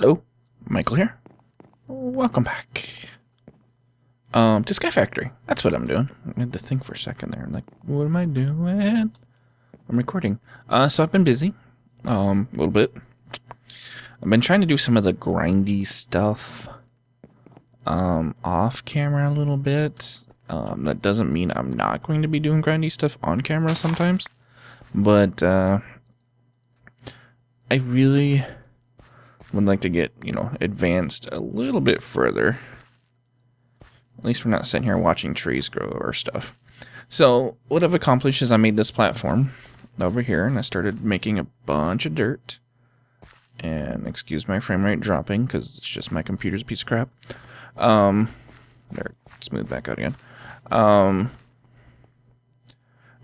Hello, Michael here. Welcome back. To SkyFactory. That's what I'm doing. I had to think for a second there. I'm like, what am I doing? I'm recording. So I've been busy. A little bit. I've been trying to do some of the grindy stuff off camera a little bit. That doesn't mean I'm not going to be doing grindy stuff on camera sometimes. But I really would like to get, advanced a little bit further. At least we're not sitting here watching trees grow or stuff. So what I've accomplished is I made this platform over here, and I started making a bunch of dirt. And excuse my frame rate dropping, because it's just my computer's a piece of crap. There, smooth back out again. And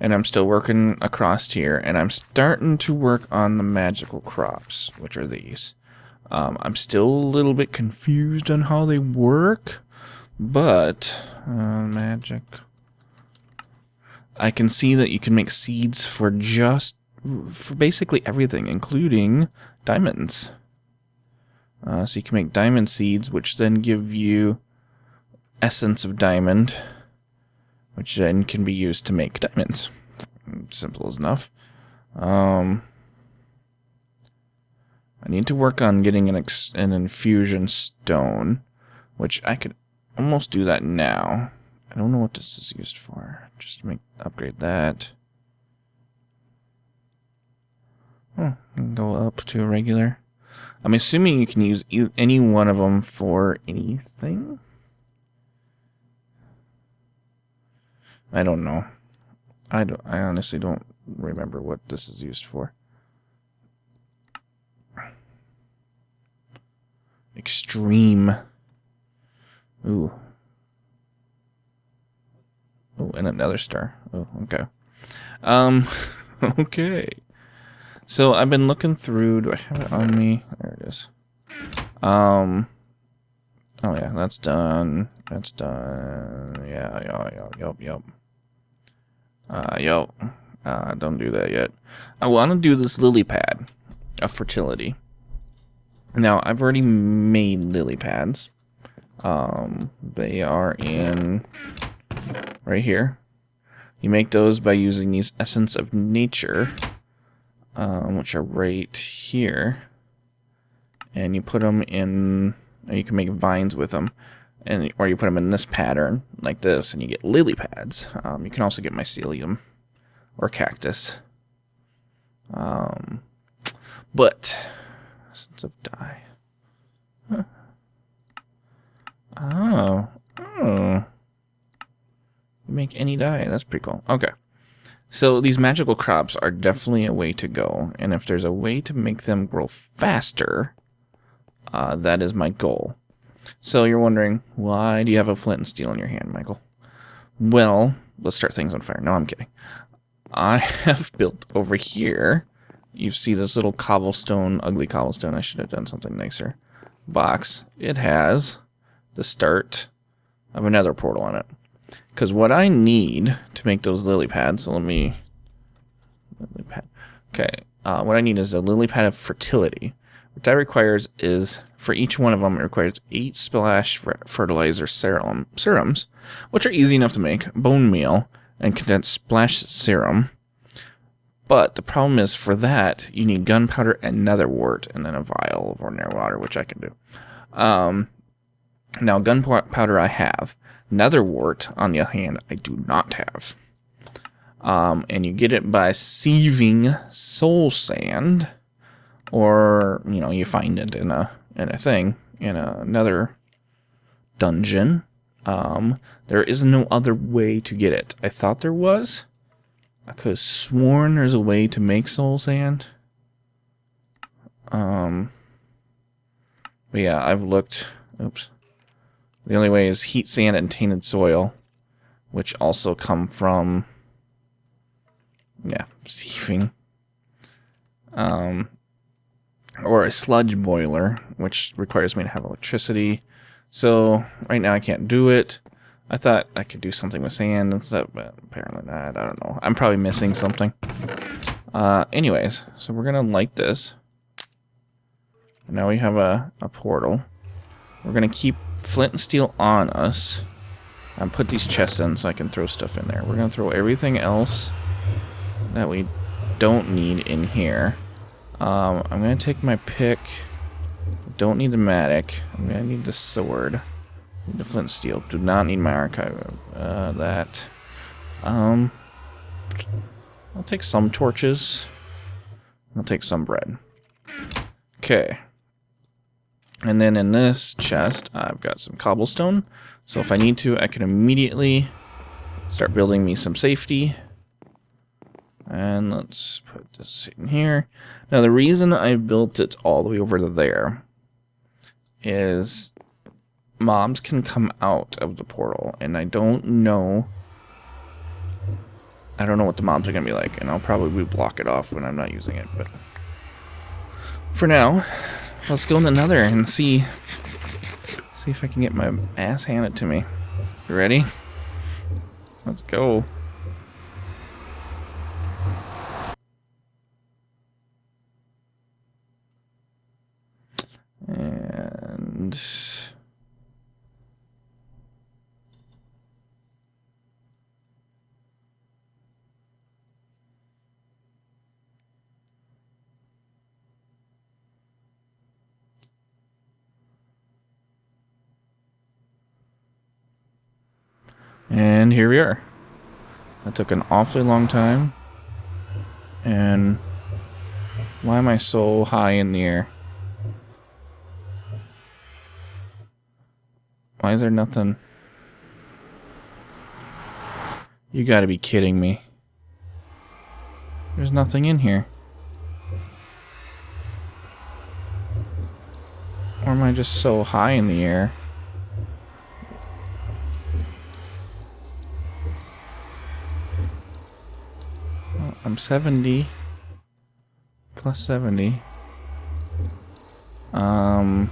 I'm still working across here, and I'm starting to work on the magical crops, which are these. I'm still a little bit confused on how they work, but magic. I can see that you can make seeds for basically everything, including diamonds. So you can make diamond seeds, which then give you essence of diamond, which then can be used to make diamonds. Simple as enough. I need to work on getting an infusion stone, which I could almost do that now. I don't know what this is used for. Just to upgrade that. Oh, I can go up to a regular. I'm assuming you can use any one of them for anything. I don't know. I honestly don't remember what this is used for. Extreme. Ooh. Oh, and another star. Oh, okay. Okay. So I've been looking through. Do I have it on me? There it is. Oh yeah, that's done. That's done. Yeah, yup. Don't do that yet. I want to do this lily pad of fertility. Now, I've already made lily pads. They are in right here. You make those by using these essence of nature, which are right here. And you put them in, you can make vines with them, or you put them in this pattern like this, and you get lily pads. You can also get mycelium or cactus. But essence of dye. Huh. Oh. You make any dye. That's pretty cool. Okay. So these magical crops are definitely a way to go. And if there's a way to make them grow faster, that is my goal. So you're wondering, why do you have a flint and steel in your hand, Michael? Well, let's start things on fire. No, I'm kidding. I have built over here. You see this little cobblestone, ugly cobblestone. I should have done something nicer. Box. It has the start of a nether portal on it. Because what I need to make those lily pads, so let me... Lily pad. Okay. What I need is a lily pad of fertility. What that requires is, for each one of them, it requires 8 splash fertilizer serums, which are easy enough to make. Bone meal and condensed splash serum. But the problem is, for that, you need gunpowder and nether wart, and then a vial of ordinary water, which I can do. Now, gunpowder I have. Nether wart, on the other hand, I do not have. And you get it by sieving soul sand, or, you find it in a thing, in another dungeon. There is no other way to get it. I thought there was. I could have sworn there's a way to make soul sand. But yeah, I've looked. Oops. The only way is heat sand and tainted soil, which also come from, sieving. Or a sludge boiler, which requires me to have electricity. So right now I can't do it. I thought I could do something with sand and stuff, but apparently not. I don't know. I'm probably missing something. Anyways, so we're going to light this. Now we have a portal. We're going to keep flint and steel on us. And put these chests in so I can throw stuff in there. We're going to throw everything else that we don't need in here. I'm going to take my pick. Don't need the mattock. I'm going to need the sword. Need the flint and steel. Do not need my archive. That. I'll take some torches. I'll take some bread. Okay. And then in this chest, I've got some cobblestone. So if I need to, I can immediately start building me some safety. And let's put this in here. Now the reason I built it all the way over to there is mobs can come out of the portal. And I don't know what the mobs are going to be like. And I'll probably block it off when I'm not using it. But for now, let's go in the Nether and see if I can get my ass handed to me. You ready? Let's go. And And here we are. That took an awfully long time. And why am I so high in the air? Why is there nothing? You gotta be kidding me. There's nothing in here. Or am I just so high in the air? I'm 70 plus 70. I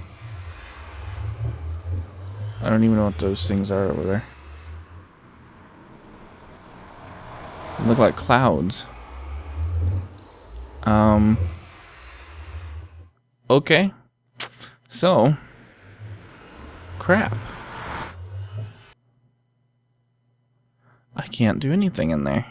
don't even know what those things are over there. They look like clouds. Okay. So, crap. I can't do anything in there.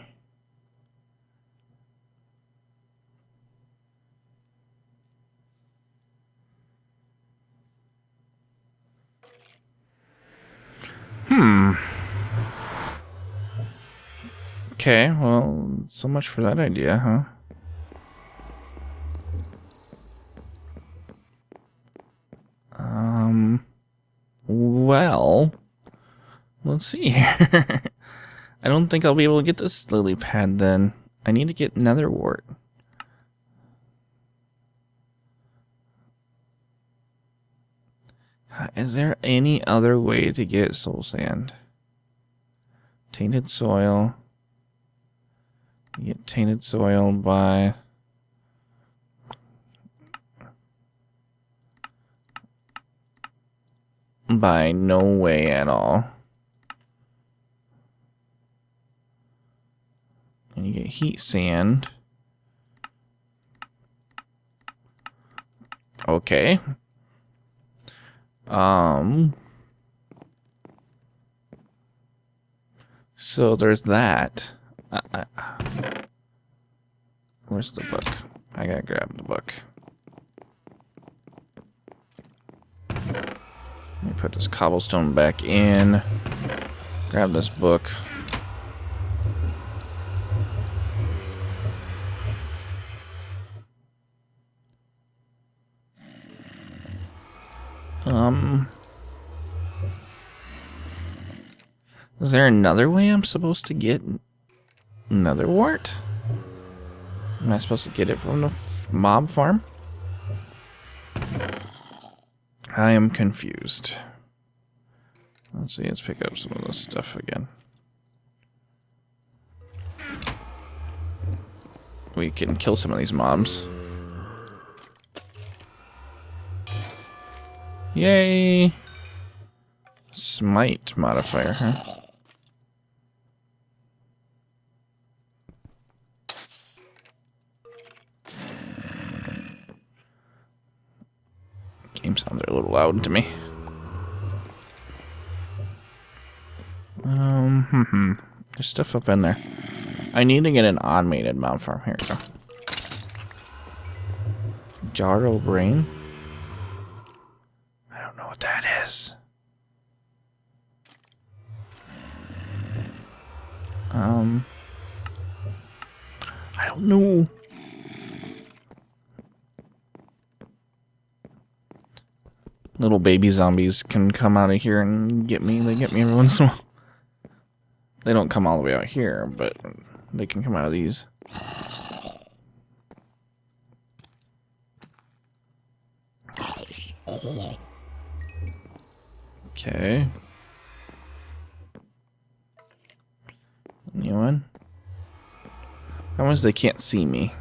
Okay, well, so much for that idea, huh? Well, let's see here. I don't think I'll be able to get this lily pad then. I need to get nether wart. Is there any other way to get soul sand? Tainted soil. You get tainted soil by no way at all. And you get heat sand. Okay. So there's that. Where's the book? I gotta grab the book. Let me put this cobblestone back in. Grab this book. Is there another way I'm supposed to get nether wart? Am I supposed to get it from the mob farm? I am confused. Let's see, let's pick up some of this stuff again. We can kill some of these mobs. Yay! Smite modifier, huh? game sounded a little loud to me. There's stuff up in there. I need to get an automated mob farm. Here we go. Jarro brain. I don't know what that is. I don't know. Little baby zombies can come out of here and get me. They get me every once in a while. They don't come all the way out here, but they can come out of these. Okay. New one. How much they can't see me.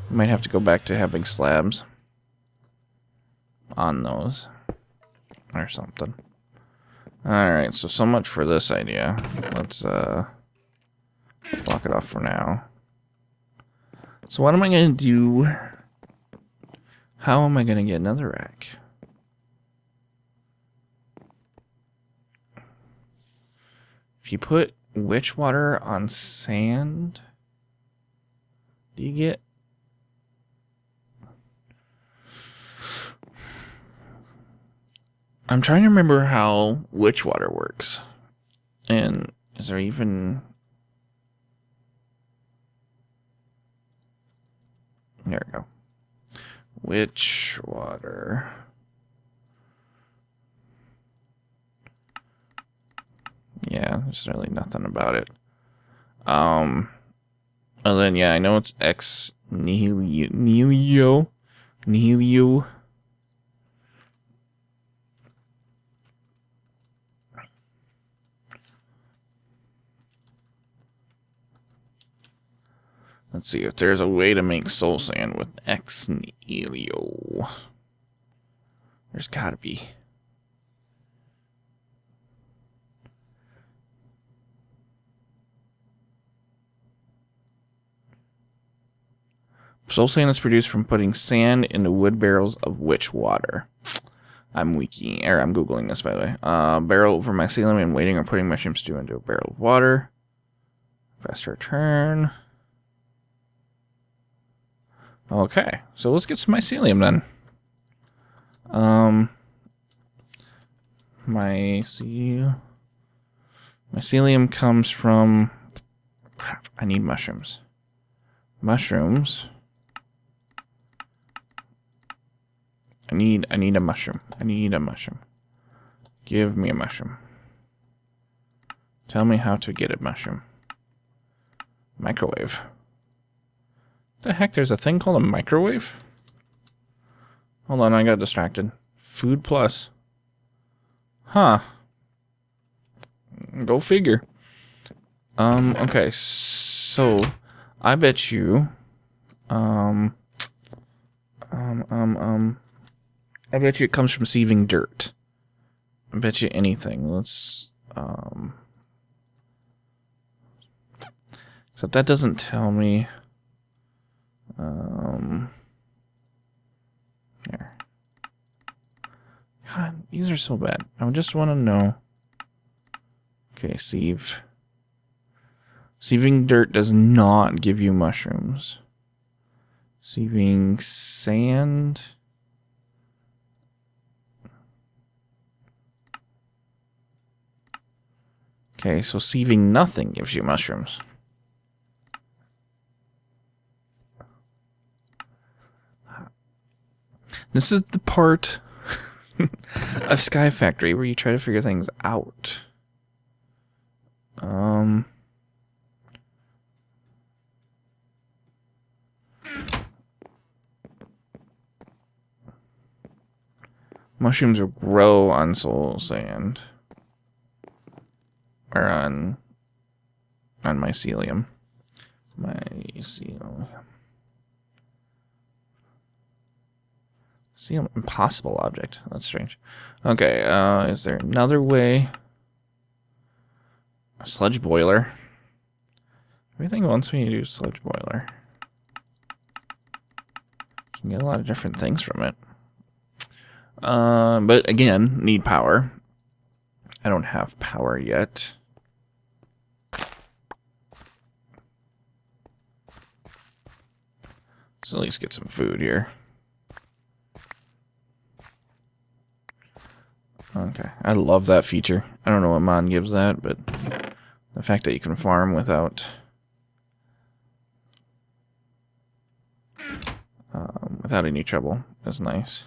Might have to go back to having slabs on those or something. Alright, so much for this idea. Let's block it off for now. So what am I going to do? How am I going to get another rack? If you put witch water on sand, do you get... I'm trying to remember how witch water works. And is there even... There we go. Witch water. Yeah, there's really nothing about it. And then, yeah, I know it's ex nihilo. Let's see if there's a way to make soul sand with ex nihilo. There's gotta be. Soul sand is produced from putting sand into wood barrels of witch water. I'm Googling this, by the way. Barrel over mycelium and waiting or putting mushroom stew into a barrel of water. Faster turn. Okay, so let's get some mycelium then. Mycelium comes from... Crap, I need mushrooms. Mushrooms. I need a mushroom. I need a mushroom. Give me a mushroom. Tell me how to get a mushroom. Microwave. The heck, there's a thing called a microwave? Hold on, I got distracted. Food plus. Huh. Go figure. Okay, so I bet you I bet you it comes from sieving dirt. I bet you anything. Let's except that doesn't tell me. Here. God, these are so bad. I just want to know. Okay, sieve. Sieving dirt does not give you mushrooms. Sieving sand. Okay, so sieving nothing gives you mushrooms. This is the part of SkyFactory where you try to figure things out. Mushrooms will grow on soul sand. Or on mycelium. Mycelium. See, an impossible object. That's strange. Okay, is there another way? A sludge boiler. Everything wants me to do sludge boiler. can get a lot of different things from it. But again, need power. I don't have power yet. So at least get some food here. Okay, I love that feature. I don't know what mod gives that, but the fact that you can farm without any trouble is nice.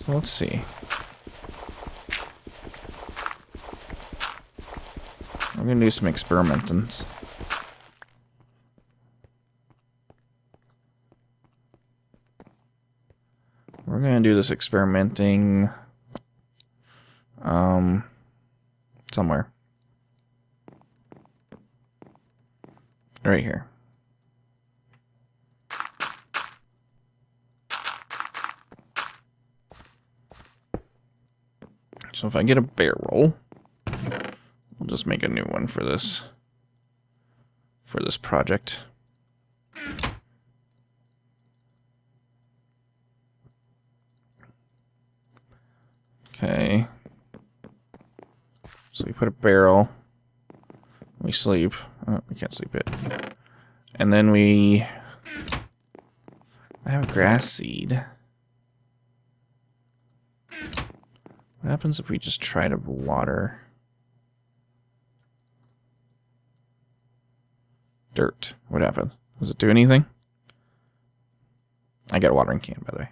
So let's see. We're gonna do some experimenting. We're gonna do this experimenting somewhere. Right here. So if I get a barrel, we'll just make a new one for this project. Okay. So we put a barrel. We sleep. Oh, we can't sleep it. And then I have a grass seed. What happens if we just try to water dirt? What happened? Does it do anything? I got a watering can, by the way.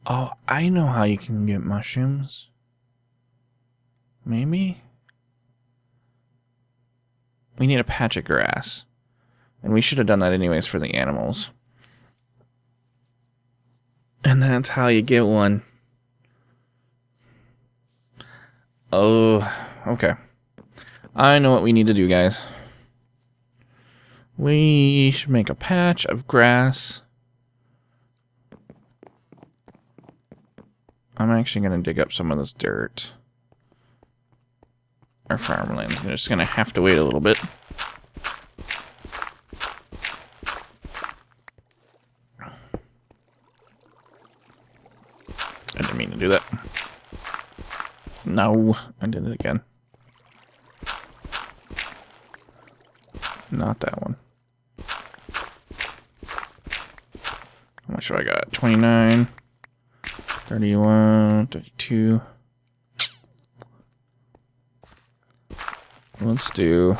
Oh, I know how you can get mushrooms. Maybe? We need a patch of grass. And we should have done that anyways for the animals. And that's how you get one. Oh, okay. I know what we need to do, guys. We should make a patch of grass. I'm actually going to dig up some of this dirt. Our farmland's just going to have to wait a little bit. I didn't mean to do that. No, I did it again. Not that one. How much do I got? 29, 31, 32. Let's do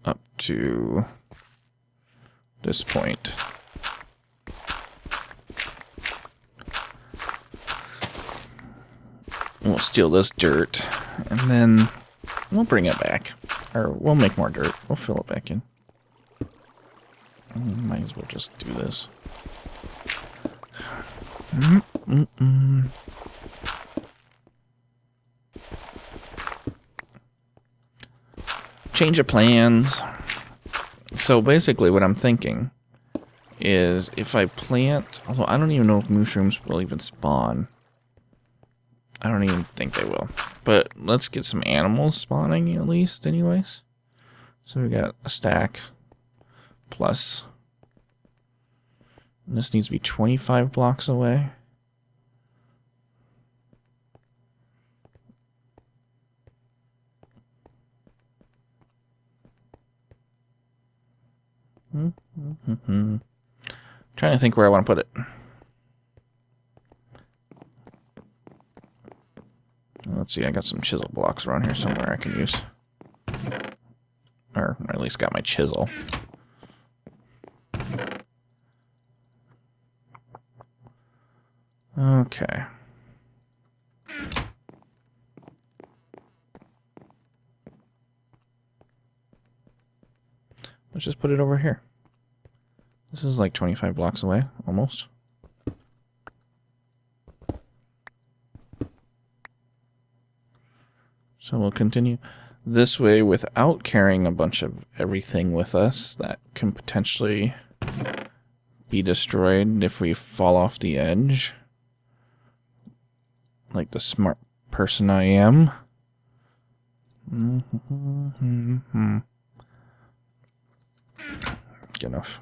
up to this point. We'll steal this dirt, and then we'll bring it back. Or we'll make more dirt. We'll fill it back in. Might as well just do this. Change of plans. So basically what I'm thinking is if I plant... Although I don't even know if mushrooms will even spawn. I don't even think they will. But let's get some animals spawning at least anyways. So we got a stack plus. And this needs to be 25 blocks away. Trying to think where I want to put it. Let's see, I got some chisel blocks around here somewhere I can use. Or at least got my chisel. Okay. Let's just put it over here. This is like 25 blocks away, almost. So we'll continue this way without carrying a bunch of everything with us that can potentially be destroyed if we fall off the edge. Like the smart person I am. Good enough.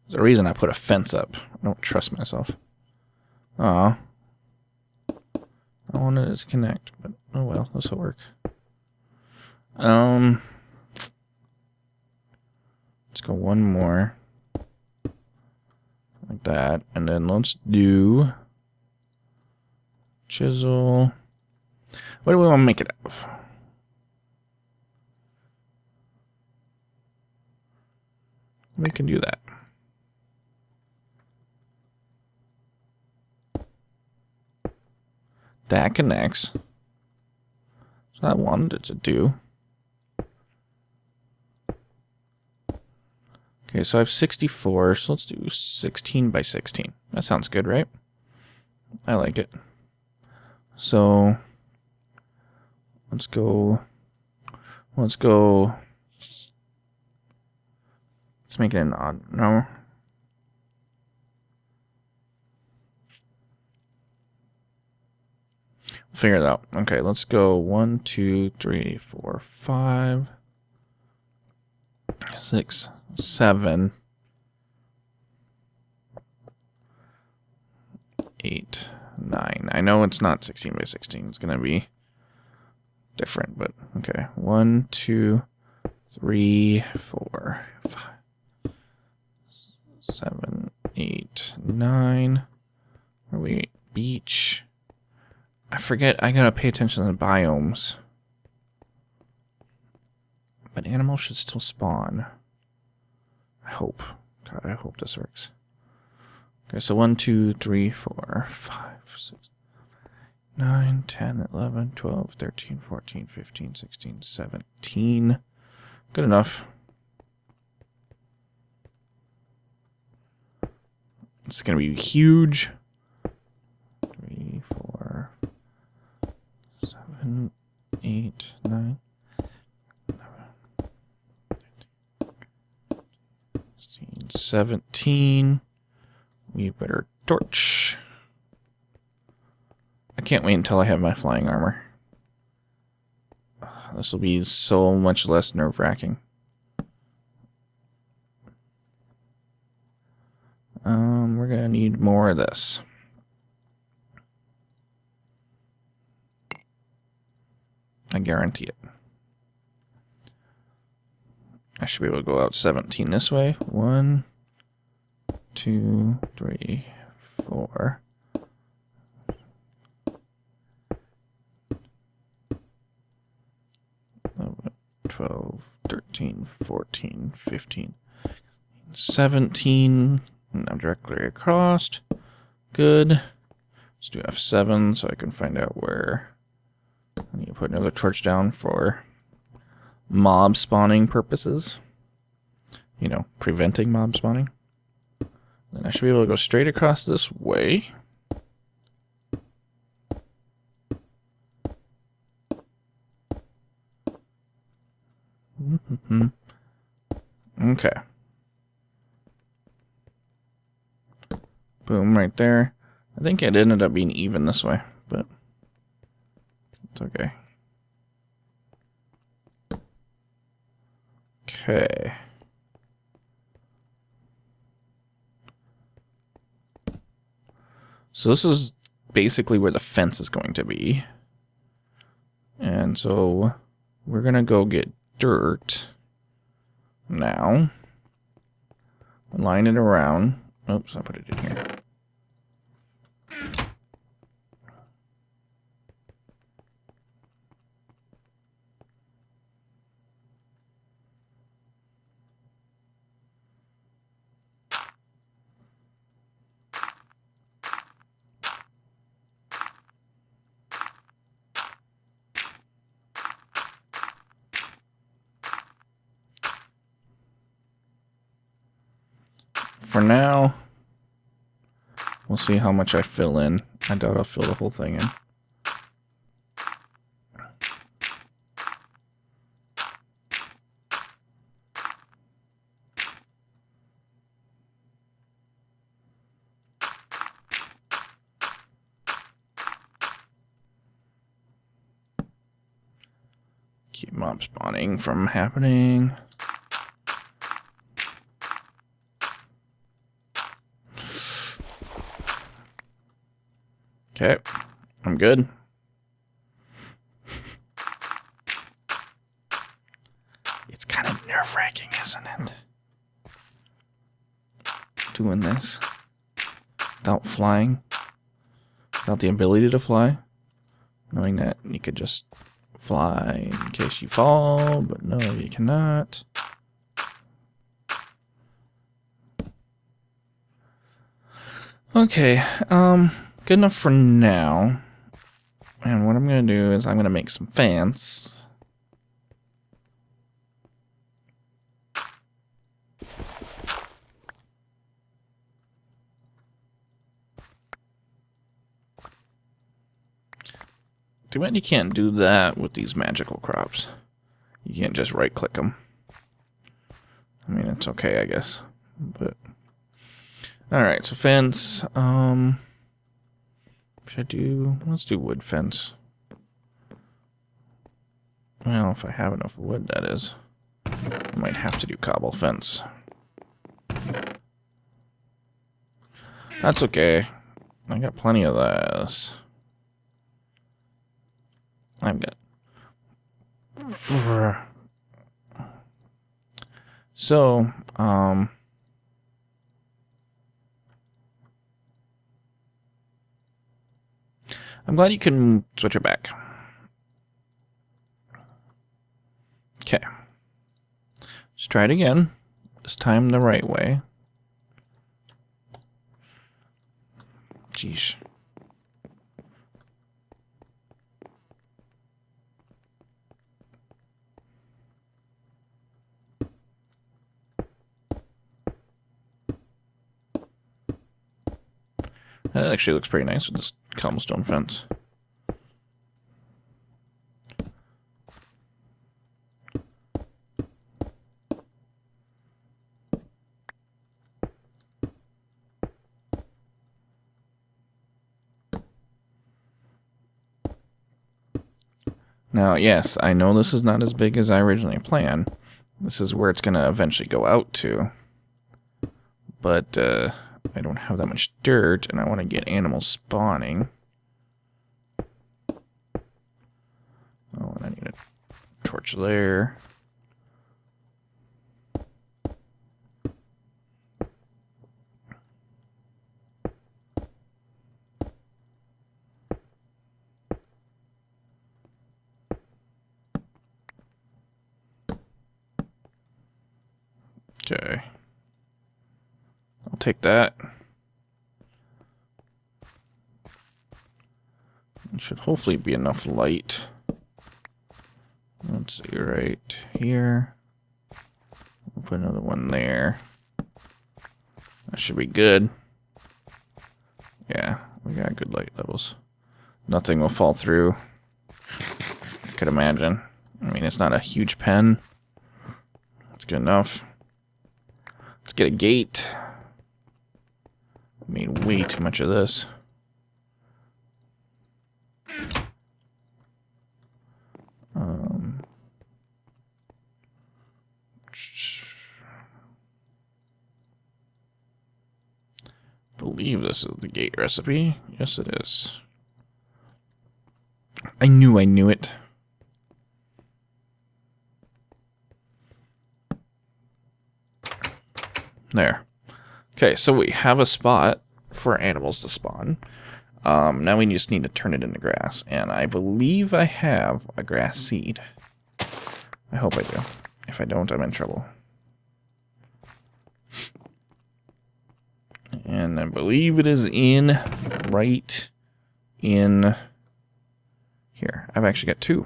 There's a reason I put a fence up. I don't trust myself. Aw. I wanted it to connect, but oh well, this will work. Let's go one more. Like that. And then let's do chisel. What do we want to make it of? We can do that. That connects. So I wanted it to do. Okay, so I have 64, so let's do 16 by 16. That sounds good, right? I like it. So let's go. Let's make it an odd. No. Figure it out. Okay, let's go 1, 2, 3, 4, 5, 6, 7, 8, 9. I know it's not 16 by 16. It's going to be different, but okay. 1, 2, 3, 4, 5, 7, 8, 9. Where are we? Beach. I forget, I gotta pay attention to the biomes. But animals should still spawn. I hope. God, I hope this works. Okay, so 1, 2, 3, 4, 5, 6, 9, 10, 11, 12, 13, 14, 15, 16, 17. Good enough. It's gonna be huge. 3, 4, 7, 8, 9, 11, 13, 17. We better torch. I can't wait until I have my flying armor. This will be so much less nerve-wracking. We're gonna need more of this. I guarantee it. I should be able to go out 17 this way. 1, 2, 3, 4. 12, 13, 14, 15, 17. Now directly across. Good. Let's do F7 so I can find out where I need to put another torch down for mob spawning purposes. You know, preventing mob spawning. Then I should be able to go straight across this way. Okay. Boom, right there. I think it ended up being even this way, but it's okay. Okay. So this is basically where the fence is going to be. And so we're going to go get dirt now. Line it around. Oops, I put it in here. For now, we'll see how much I fill in. I doubt I'll fill the whole thing in. Keep mob spawning from happening. Okay, I'm good. It's kind of nerve-wracking, isn't it? Doing this without flying, without the ability to fly, knowing that you could just fly in case you fall, but no, you cannot. Okay, good enough for now. And what I'm gonna do is I'm gonna make some fence. Too bad you can't do that with these magical crops. You can't just right click them. I mean, it's okay, I guess. But alright, so fence. Should I do, let's do wood fence. Well, if I have enough wood, that is. I might have to do cobble fence. That's okay. I got plenty of this. I've got. So, I'm glad you can switch it back. Okay. Let's try it again. This time the right way. Jeez. That actually looks pretty nice with this cobblestone fence. Now, yes, I know this is not as big as I originally planned. This is where it's going to eventually go out to. But, I don't have that much dirt, and I want to get animals spawning. Oh, and I need a torch there. Okay. I'll take that. It should hopefully be enough light. Let's see, right here. We'll put another one there. That should be good. Yeah, we got good light levels. Nothing will fall through. I could imagine. I mean, it's not a huge pen. It's good enough. Let's get a gate. I made way too much of this. I believe this is the gate recipe. Yes, it is. I knew it. There. Okay, so we have a spot for animals to spawn. Now we just need to turn it into grass. And I believe I have a grass seed. I hope I do. If I don't, I'm in trouble. And I believe it is right in here. I've actually got two.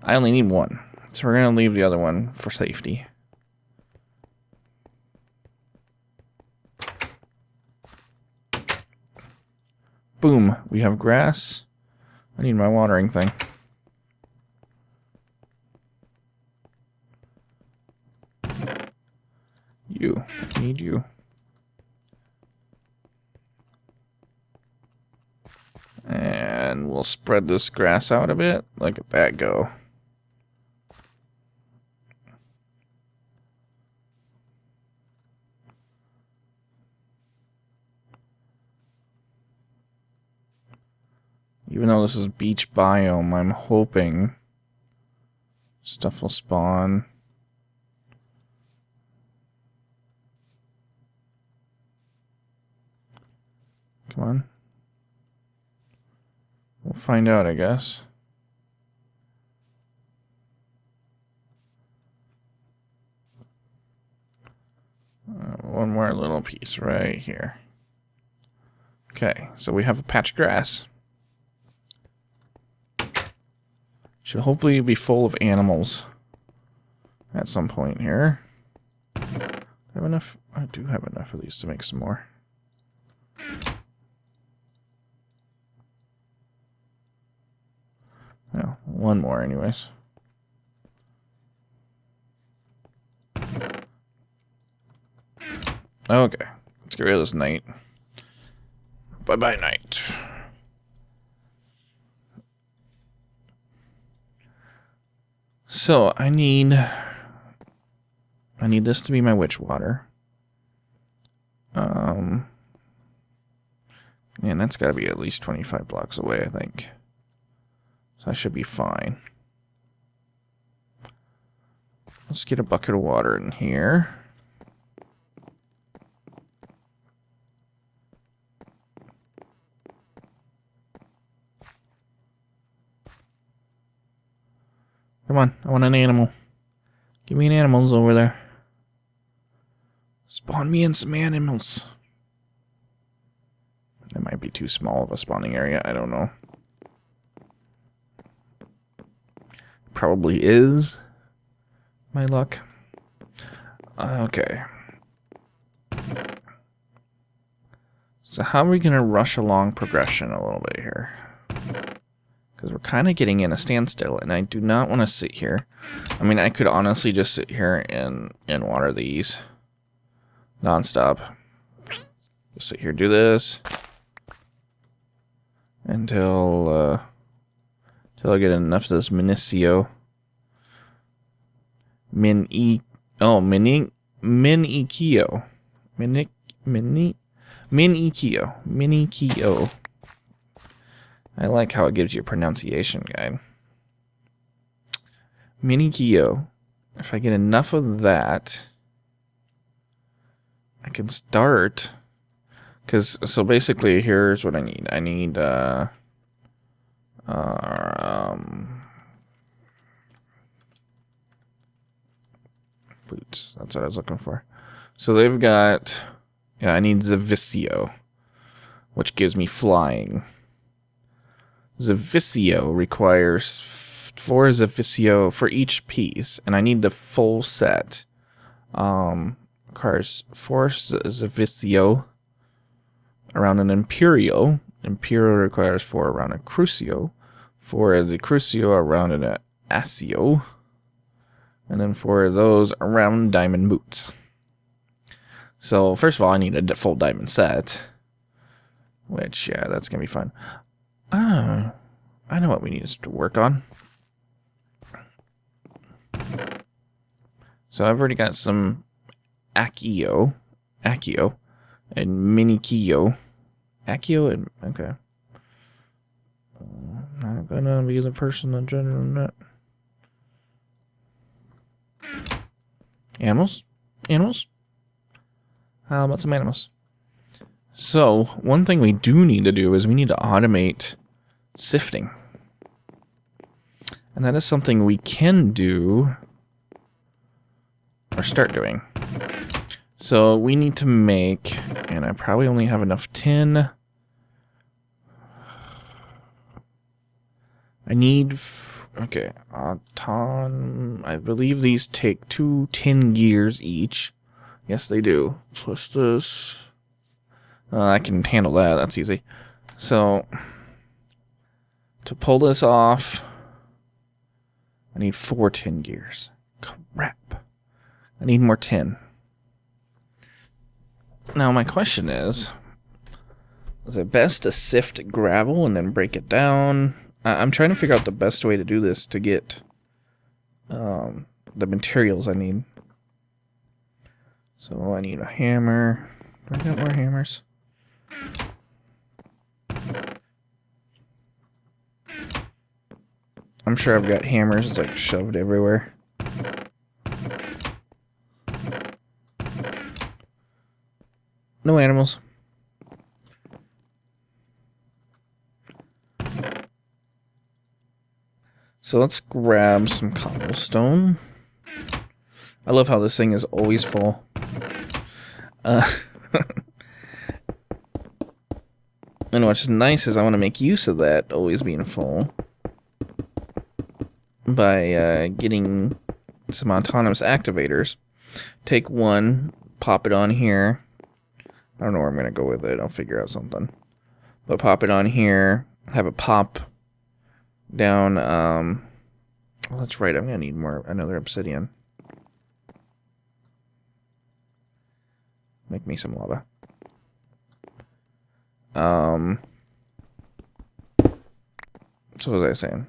I only need one. So we're going to leave the other one for safety. Boom. We have grass. I need my watering thing. I need you. And we'll spread this grass out a bit. Look at that go. Even though this is beach biome, I'm hoping stuff will spawn. Come on. We'll find out, I guess. One more little piece right here. Okay, so we have a patch of grass. Should hopefully be full of animals at some point here. Do I have enough? I do have enough of these to make some more. Well, one more anyways. Okay, let's get rid of this night. Bye-bye night. So, I need this to be my witch water. And that's got to be at least 25 blocks away, I think. So I should be fine. Let's get a bucket of water in here. Come on, I want an animal. Give me an animals over there. Spawn me in some animals. That might be too small of a spawning area, I don't know. Probably is. My luck. Okay. So how are we going to rush along progression a little bit here? Because we're kind of getting in a standstill, and I do not want to sit here. I mean, I could honestly just sit here and water these non-stop. Just sit here, do this until I get enough of this Minicio. Minicio. I like how it gives you a pronunciation guide. Mhykol. If I get enough of that, I can start. So basically, here's what I need. I need boots. That's what I was looking for. So they've got, I need Zavicio, which gives me flying. Zavicio requires 4 Zavicio for each piece, and I need the full set. Requires 4 Zavicio around an Imperio. Imperio requires 4 around a Crucio. 4 of the Crucio around an Asio. And then 4 of those around diamond boots. So, first of all, I need a full diamond set. Which, yeah, that's going to be fun. I know what we need to work on. So I've already got some Accio, and Mhykol. Accio and, okay. Not gonna be the person that generated that. Animals? Animals? How about some animals? So, one thing we do need to do is we need to automate sifting. And that is something we can do, or start doing. So, we need to make, and I probably only have enough tin. I need, okay, I believe these take 2 tin gears each. Yes, they do. Plus this. I can handle that. That's easy. So, to pull this off, I need 4 tin gears. Crap. I need more tin. Now, my question is it best to sift gravel and then break it down? I'm trying to figure out the best way to do this to get the materials I need. So, I need a hammer. Do I got more hammers? I'm sure I've got hammers like shoved everywhere. No animals. So let's grab some cobblestone. I love how this thing is always full. And what's nice is I want to make use of that always being full by getting some autonomous activators. Take one, pop it on here. I don't know where I'm going to go with it. I'll figure out something. But pop it on here, have it pop down. Well, that's right. I'm going to need another obsidian. Make me some lava. So what was I saying?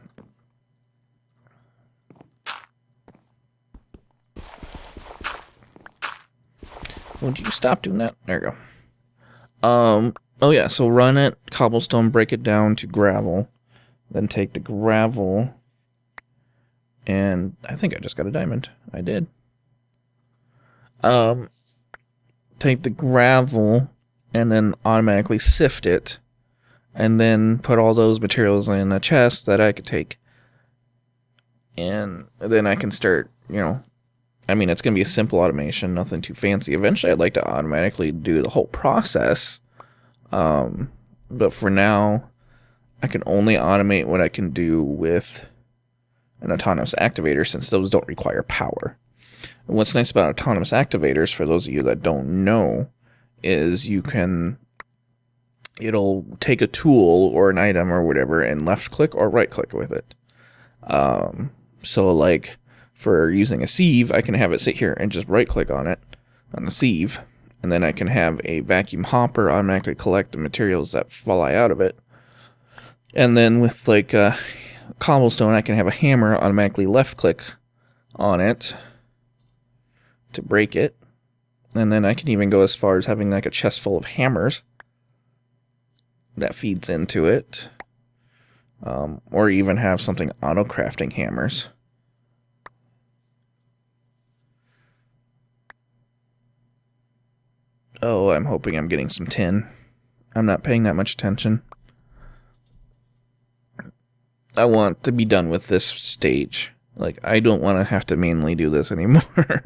Would you stop doing that? There you go. Oh yeah, so run it, cobblestone, break it down to gravel. Then take the gravel, and I think I just got a diamond. I did. Take the gravel, and then automatically sift it, and then put all those materials in a chest that I could take. And then I can start, you know, I mean, it's going to be a simple automation, nothing too fancy. Eventually, I'd like to automatically do the whole process. But for now, I can only automate what I can do with an autonomous activator, since those don't require power. And what's nice about autonomous activators, for those of you that don't know, is it'll take a tool or an item or whatever and left click or right click with it. So like for using a sieve, I can have it sit here and just right click on it, on the sieve, and then I can have a vacuum hopper automatically collect the materials that fly out of it. And then with like cobblestone, I can have a hammer automatically left click on it to break it. And then I can even go as far as having like a chest full of hammers that feeds into it. Or even have something auto-crafting hammers. Oh, I'm hoping I'm getting some tin. I'm not paying that much attention. I want to be done with this stage. Like, I don't want to have to manually do this anymore.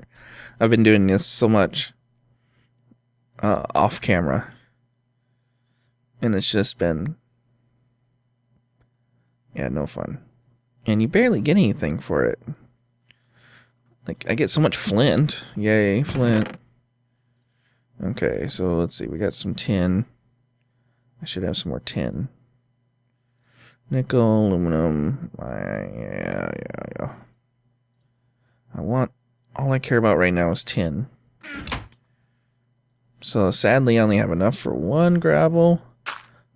I've been doing this so much off camera. And it's just been, yeah, no fun. And you barely get anything for it. Like, I get so much flint. Yay, flint. Okay, so let's see. We got some tin. I should have some more tin. Nickel, aluminum. Yeah. All I care about right now is tin. So sadly, I only have enough for one gravel.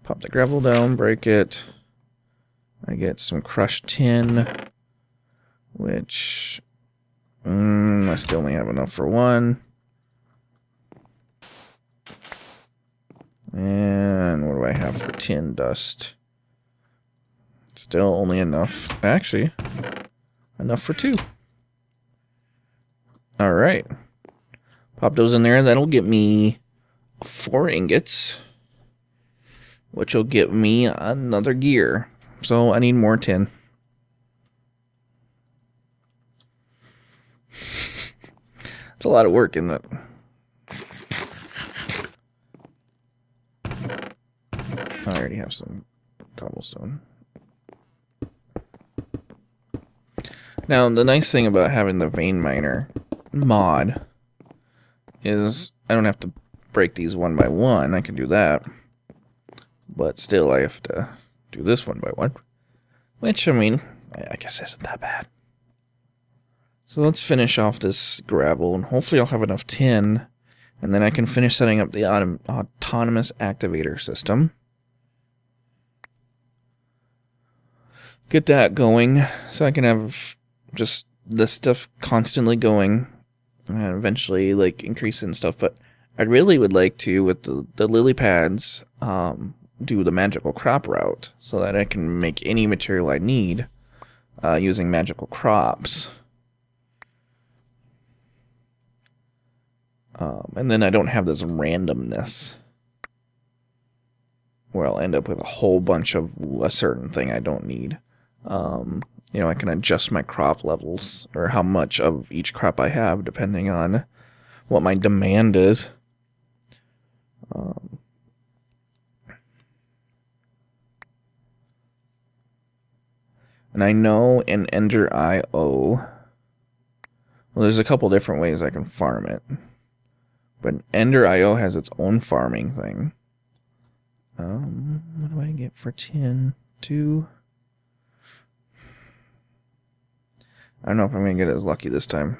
Pop the gravel down, break it. I get some crushed tin, which I still only have enough for one. And what do I have for tin dust? Still only enough. Actually, enough for two. Alright. Pop those in there. That'll get me 4 ingots, which will give me another gear. So I need more tin. It's a lot of work, isn't it? I already have some cobblestone. Now, the nice thing about having the vein miner mod is I don't have to break these one by one. I can do that. But still, I have to do this one by one. Which, I mean, I guess isn't that bad. So let's finish off this gravel, and hopefully I'll have enough tin. And then I can finish setting up the autonomous activator system. Get that going, so I can have just this stuff constantly going. And eventually, like, increase it and stuff. But I really would like to, with the lily pads, do the magical crop route so that I can make any material I need using magical crops. And then I don't have this randomness where I'll end up with a whole bunch of a certain thing I don't need. You know, I can adjust my crop levels or how much of each crop I have depending on what my demand is. And I know in Ender IO, well, there's a couple different ways I can farm it. But Ender IO has its own farming thing. What do I get for tin? 2. I don't know if I'm going to get as lucky this time.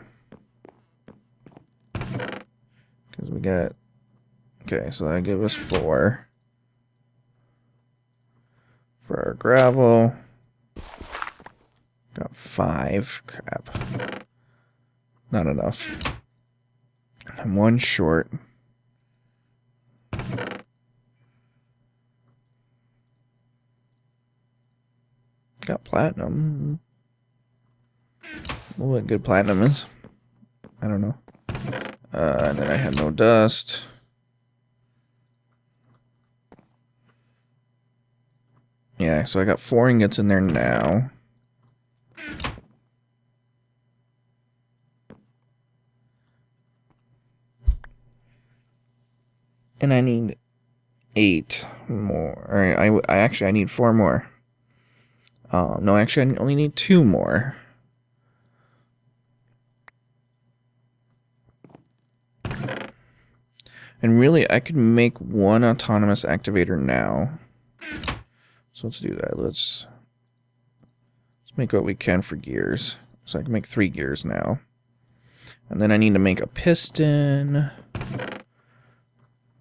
Because we got... Okay, so that gives us 4. For our gravel. Got 5. Crap. Not enough. I'm 1 short. Got platinum. What good platinum is. I don't know. And then I had no dust. Yeah, so I got 4 ingots in there now. And I need 8 more. Or I need 4 more. No, actually, I only need 2 more. And really, I could make 1 autonomous activator now. So let's do that. Let's make what we can for gears. So I can make 3 gears now. And then I need to make a piston.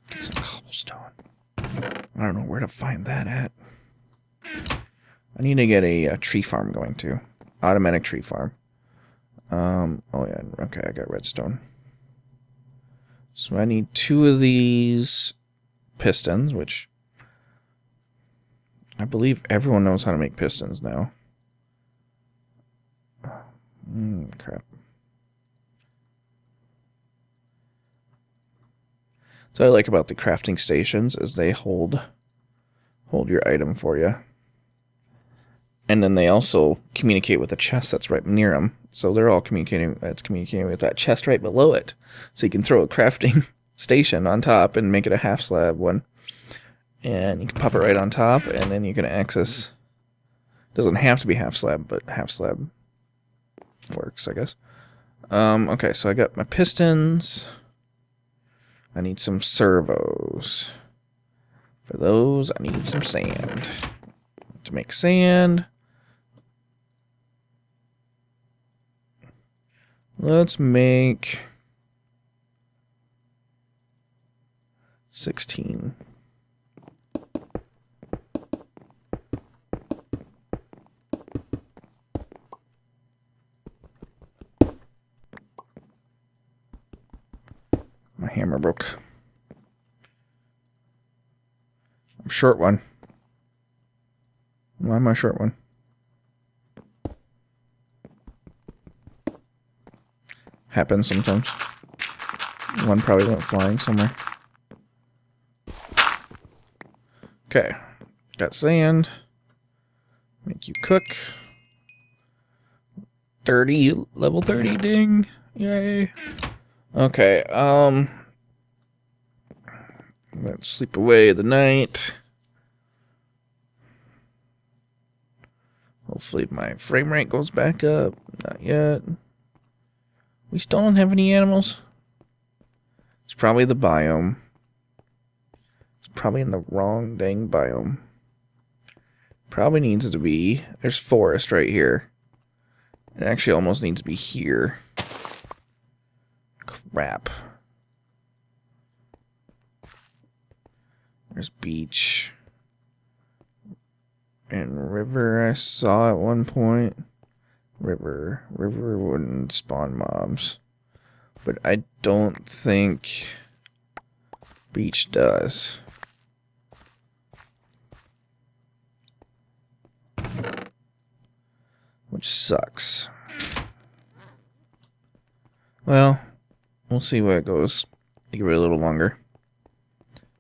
Get some cobblestone. I don't know where to find that at. I need to get a tree farm going too. Automatic tree farm. Oh yeah, okay, I got redstone. So I need 2 of these pistons, which I believe everyone knows how to make pistons now. Crap. So what I like about the crafting stations is they hold your item for you. And then they also communicate with the chest that's right near them. So they're all communicating. It's communicating with that chest right below it. So you can throw a crafting station on top and make it a half slab one. And you can pop it right on top, and then you can access. Doesn't have to be half slab, but half slab works, I guess. Okay, so I got my pistons. I need some servos. For those, I need some sand. To make sand, let's make 16. My hammer broke. I'm short one. Why am I short one? Happens sometimes. One probably went flying somewhere. Okay. Got sand. Make you cook. 30, level 30, ding. Yay. Okay, let's sleep away the night. Hopefully my frame rate goes back up. Not yet. We still don't have any animals. It's probably the biome. It's probably in the wrong dang biome. Probably needs to be... There's forest right here. It actually almost needs to be here. Crap. There's beach. And river I saw at one point. River wouldn't spawn mobs. But I don't think beach does. Which which sucks. Well, we'll see where it goes. Give it a little longer.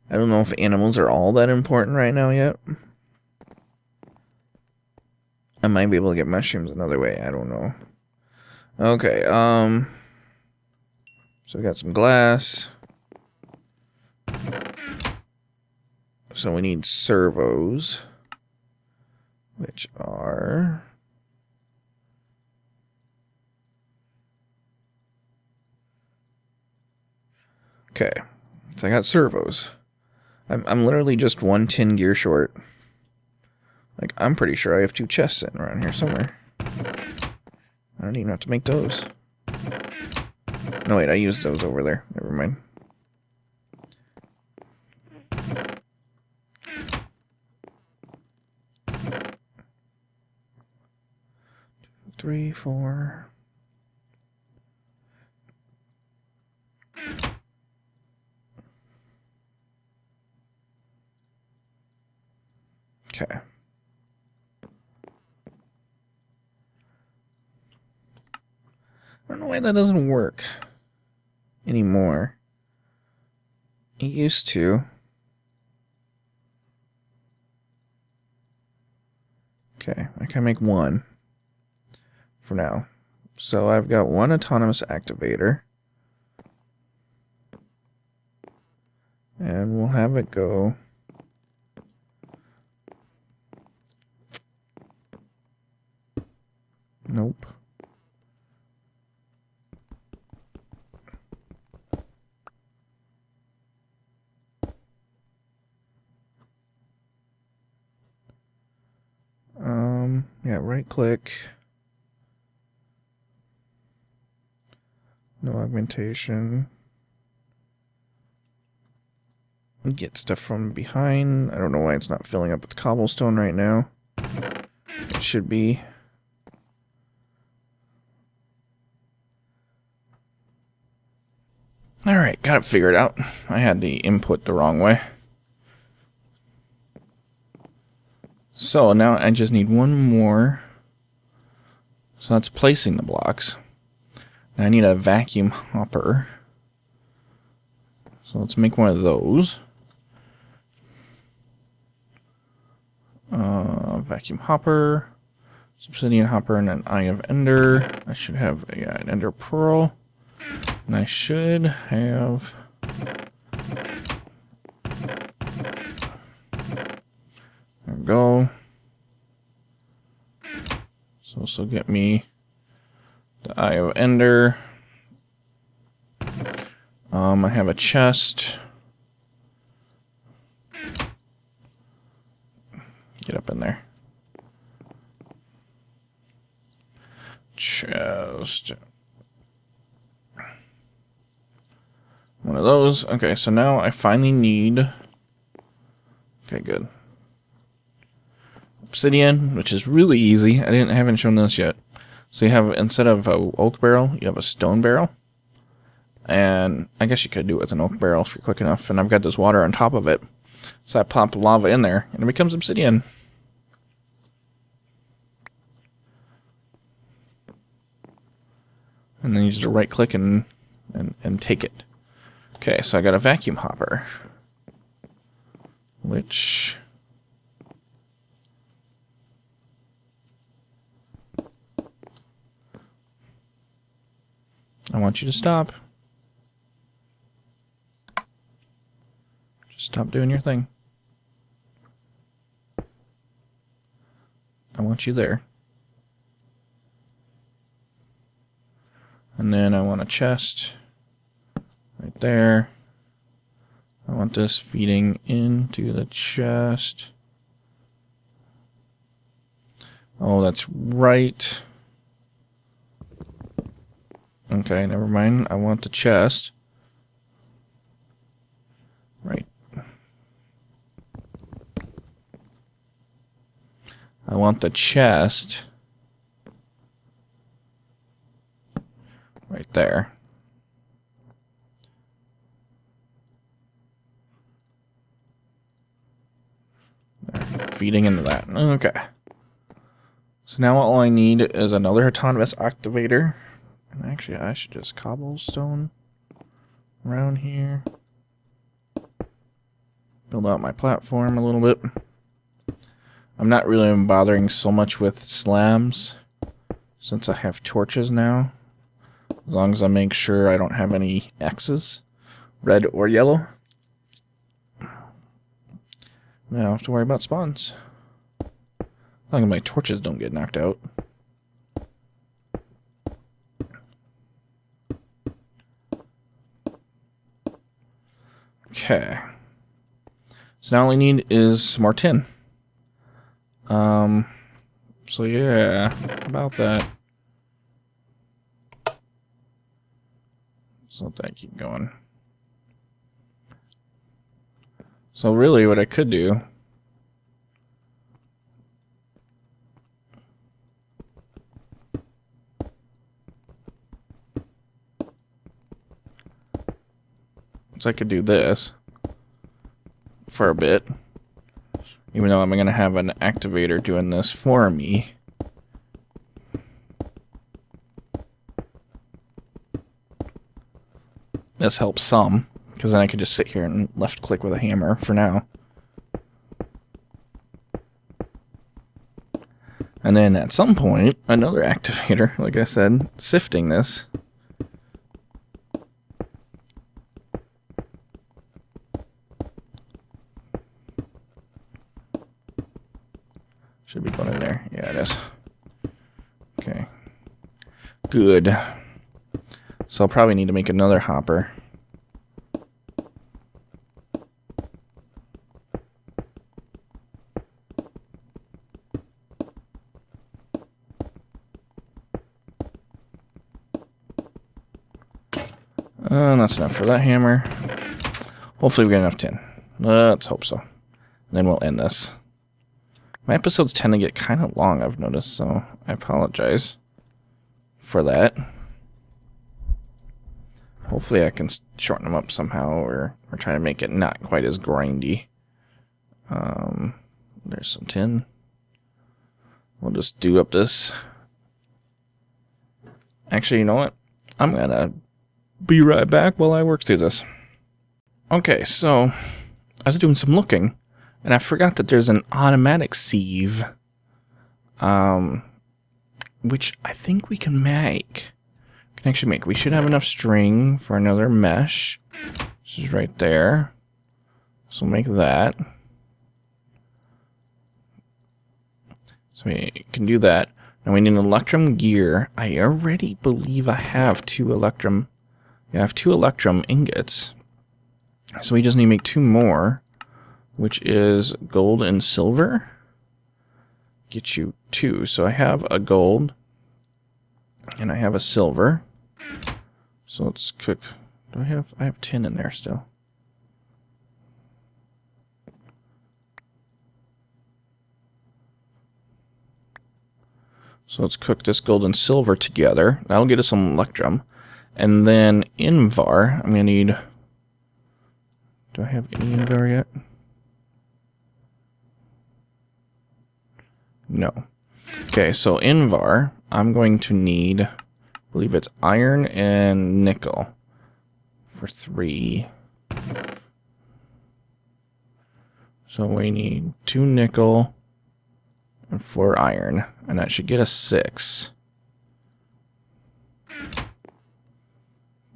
I don't know if animals are all that important right now yet. I might be able to get mushrooms another way. I don't know. Okay, so we got some glass. So we need servos, which are... Okay, so I got servos. I'm literally just 1 tin gear short. Like, I'm pretty sure I have 2 chests sitting around here somewhere. I don't even have to make those. No, wait, I used those over there. Never mind. Three, 4. Okay. I don't know why that doesn't work anymore. It used to. Okay, I can make 1 for now. So I've got 1 autonomous activator. And we'll have it go. Nope. Yeah, right click. No augmentation. Get stuff from behind. I don't know why it's not filling up with cobblestone right now. It should be. Alright, got it figured out. I had the input the wrong way. So now I just need 1 more. So that's placing the blocks. Now I need a vacuum hopper. So let's make 1 of those. Vacuum hopper, obsidian hopper, and an eye of ender. I should have an ender pearl. And I should have... There we go. So this will get me the eye of ender. I have a chest. Get up in there. Chest. 1 of those. Okay, so now I finally need... Okay, good. Obsidian, which is really easy. I haven't shown this yet. So you have, instead of a oak barrel, you have a stone barrel. And I guess you could do it with an oak barrel if you're quick enough. And I've got this water on top of it. So I pop lava in there, and it becomes obsidian. And then you just right click and take it. Okay, so I got a vacuum hopper. Which... I want you to stop. Just stop doing your thing. I want you there. And then I want a chest right there. I want this feeding into the chest. Oh, that's right. Okay, never mind. I want the chest. Right. I want the chest right there. There. Feeding into that. Okay. So now all I need is another autonomous activator. And actually, I should just cobblestone around here. Build out my platform a little bit. I'm not really bothering so much with slabs since I have torches now. As long as I make sure I don't have any X's, red or yellow. I don't have to worry about spawns. As long as my torches don't get knocked out. Okay. So now all I need is some more tin. So yeah, about that. Let's let that keep going. So really what I could do is I could do this for a bit. Even though I'm going to have an activator doing this for me. This helps some, because then I could just sit here and left click with a hammer for now. And then at some point, another activator, like I said, sifting this. Should be going in there. Yeah, it is. Okay. Good. So I'll probably need to make another hopper. That's enough for that hammer. Hopefully we get enough tin. Let's hope so. And then we'll end this. My episodes tend to get kind of long, I've noticed, so I apologize for that. Hopefully I can shorten them up somehow, or try to make it not quite as grindy. There's some tin. We'll just do up this. Actually, you know what? I'm gonna be right back while I work through this. Okay, so I was doing some looking, and I forgot that there's an automatic sieve, which I think we can make. We should have enough string for another mesh. This is right there. So we'll make that. So we can do that. Now we need an electrum gear. I already believe I have two electrum. Yeah, I have two electrum ingots. So we just need to make two more, which is gold and silver. Get you two. So I have a gold and I have a silver. So let's cook. I have tin in there still. So let's cook this gold and silver together. That'll get us some electrum. And then Invar, I'm going to need... Do I have any Invar yet? No. Okay, so Invar, I'm going to need, I believe it's iron and nickel for 3. So we need 2 nickel and 4 iron, and that should get us 6.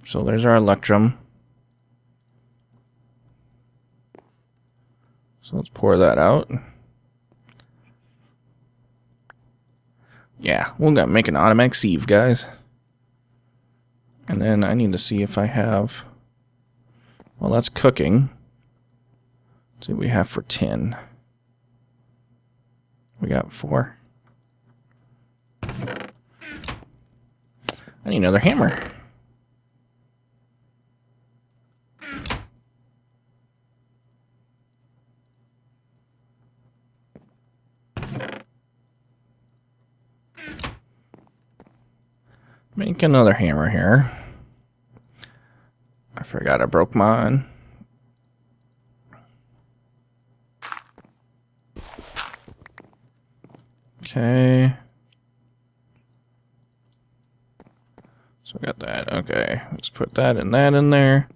So there's our electrum. So let's pour that out. Yeah, we're gonna make an automatic sieve, guys. And then I need to see if I have... Well, that's cooking. Let's see what we have for tin. We got 4. I need another hammer. Make another hammer here. I forgot I broke mine. Okay. So we got that. Okay, let's put that and that in there.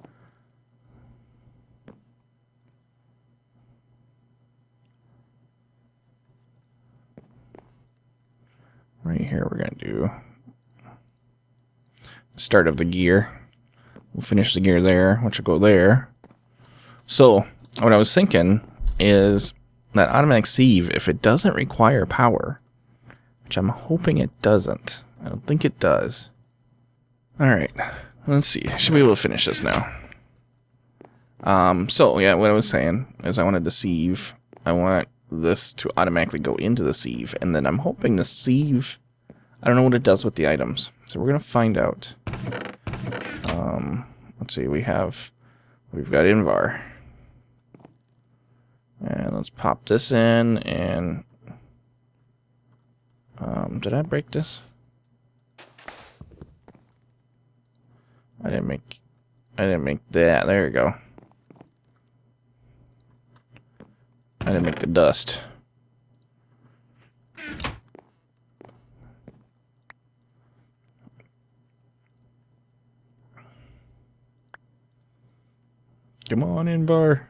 Right here, we're going to do start of the gear. We'll finish the gear there, which will go there. So, what I was thinking is that automatic sieve, if it doesn't require power, which I'm hoping it doesn't. I don't think it does. Alright, let's see. I should be able to finish this now. So, yeah, what I was saying is I wanted to sieve. I want this to automatically go into the sieve, and then I'm hoping the sieve, I don't know what it does with the items, so we're gonna find out. Let's see, we've got Invar, and let's pop this in. And did I break this? I didn't make that. There you go. I didn't make the dust. Come on, Invar.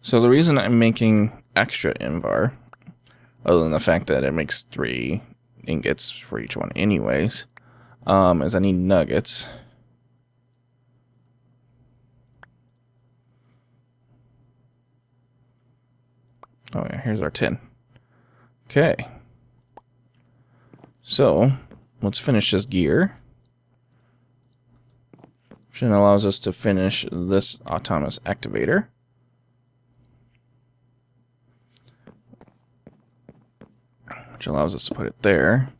So the reason I'm making extra Invar, other than the fact that it makes 3 ingots for each one anyways, is I need nuggets. Oh yeah, here's our tin. Okay. So, let's finish this gear. Which then allows us to finish this autonomous activator. Which allows us to put it there.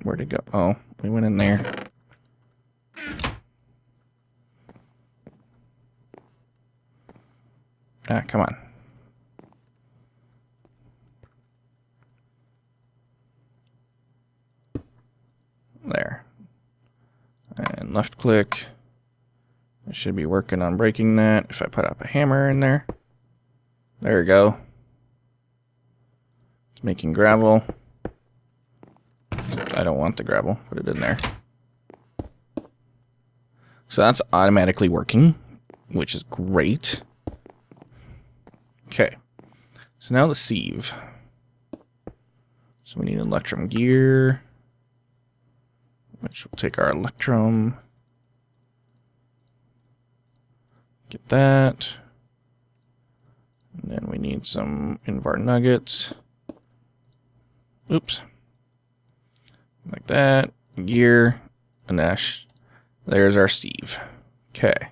Where'd it go? Oh, we went in there. Ah, come on. There. And left click. I should be working on breaking that if I put up a hammer in there. There we go. It's making gravel. I don't want the gravel. Put it in there. So that's automatically working, which is great. Okay. So now the sieve. So we need electrum gear, which will take our electrum. Get that. And then we need some Invar nuggets. Oops. Like that. Gear. And ash. There's our sieve. Okay.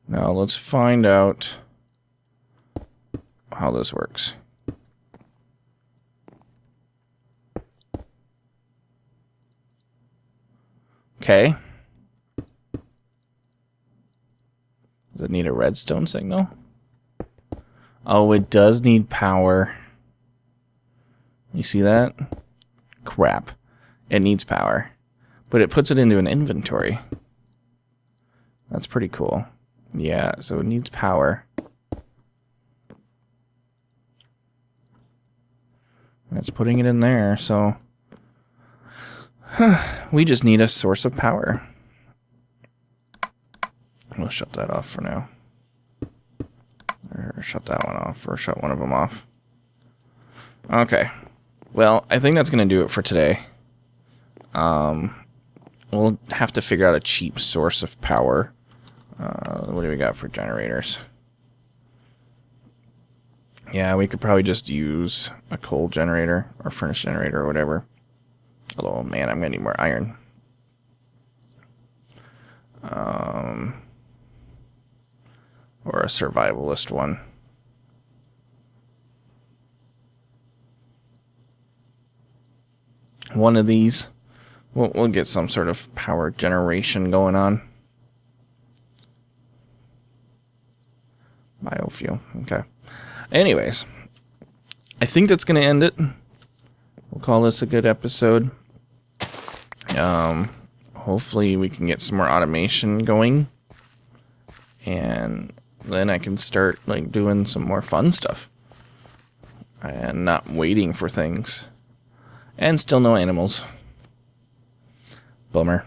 Now let's find out how this works. Okay. Does it need a redstone signal? Oh, it does need power. You see that? Crap. It needs power. But it puts it into an inventory. That's pretty cool. Yeah, so it needs power. It's putting it in there, so we just need a source of power. We'll shut that off for now. Or shut that one off, or shut one of them off. Okay. Well, I think that's going to do it for today. We'll have to figure out a cheap source of power. What do we got for generators? Yeah, we could probably just use a coal generator or furnace generator or whatever. Although, man, I'm going to need more iron. Or a survivalist one. One of these. We'll get some sort of power generation going on. Biofuel. Okay. Anyways, I think that's going to end it. We'll call this a good episode. Hopefully we can get some more automation going. And then I can start like doing some more fun stuff. And not waiting for things. And still no animals. Bummer.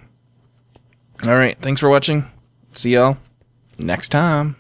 Alright, thanks for watching. See y'all next time.